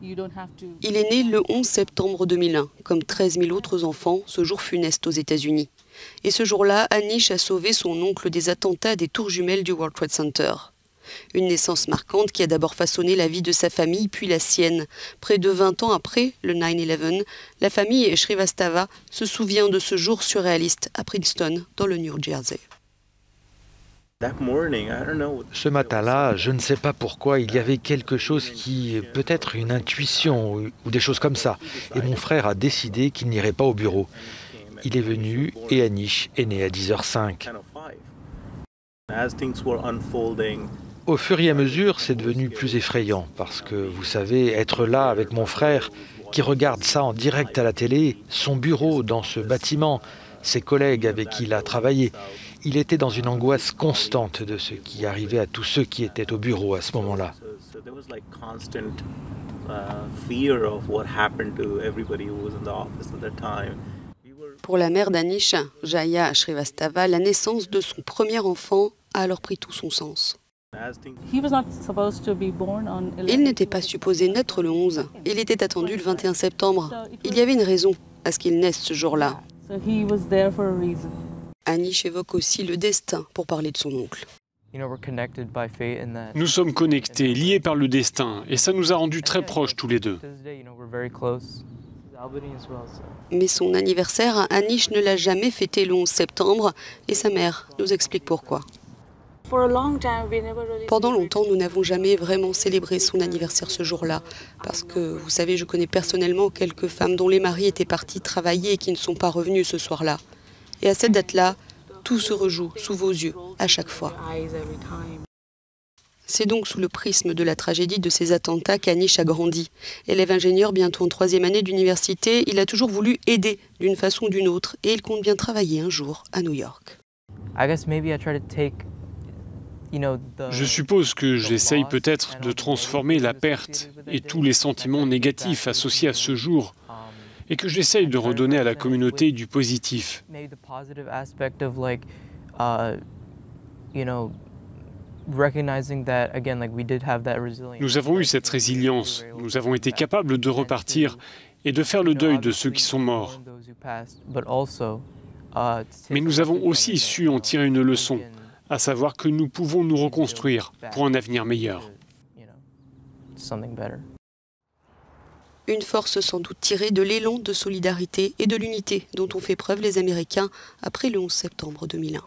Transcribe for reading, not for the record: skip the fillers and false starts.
Il est né le 11 septembre 2001, comme 13 000 autres enfants, ce jour funeste aux États-Unis. Et ce jour-là, Anish a sauvé son oncle des attentats des tours jumelles du World Trade Center. Une naissance marquante qui a d'abord façonné la vie de sa famille, puis la sienne. Près de 20 ans après le 9/11, la famille Shrivastava se souvient de ce jour surréaliste à Princeton, dans le New Jersey. Ce matin-là, je ne sais pas pourquoi, il y avait quelque chose qui, peut-être une intuition ou des choses comme ça. Et mon frère a décidé qu'il n'irait pas au bureau. Il est venu et Anish est né à 10h05. Au fur et à mesure, c'est devenu plus effrayant parce que, vous savez, être là avec mon frère qui regarde ça en direct à la télé, son bureau dans ce bâtiment, ses collègues avec qui il a travaillé, il était dans une angoisse constante de ce qui arrivait à tous ceux qui étaient au bureau à ce moment-là. Pour la mère d'Anish, Jaya Shrivastava, la naissance de son premier enfant a alors pris tout son sens. Il n'était pas supposé naître le 11, il était attendu le 21 septembre. Il y avait une raison à ce qu'il naisse ce jour-là. Anish évoque aussi le destin pour parler de son oncle. Nous sommes connectés, liés par le destin, et ça nous a rendus très proches tous les deux. Mais son anniversaire, Anish ne l'a jamais fêté le 11 septembre, et sa mère nous explique pourquoi. Pendant longtemps, nous n'avons jamais vraiment célébré son anniversaire ce jour-là, parce que, vous savez, je connais personnellement quelques femmes dont les maris étaient partis travailler et qui ne sont pas revenus ce soir-là. Et à cette date-là, tout se rejoue sous vos yeux, à chaque fois. C'est donc sous le prisme de la tragédie de ces attentats qu'Anish a grandi. Élève ingénieur bientôt en 3e année d'université, il a toujours voulu aider d'une façon ou d'une autre, et il compte bien travailler un jour à New York. Je suppose que j'essaye peut-être de transformer la perte et tous les sentiments négatifs associés à ce jour, et que j'essaye de redonner à la communauté du positif. Nous avons eu cette résilience, nous avons été capables de repartir et de faire le deuil de ceux qui sont morts. Mais nous avons aussi su en tirer une leçon, à savoir que nous pouvons nous reconstruire pour un avenir meilleur. Une force sans doute tirée de l'élan de solidarité et de l'unité dont ont fait preuve les Américains après le 11 septembre 2001.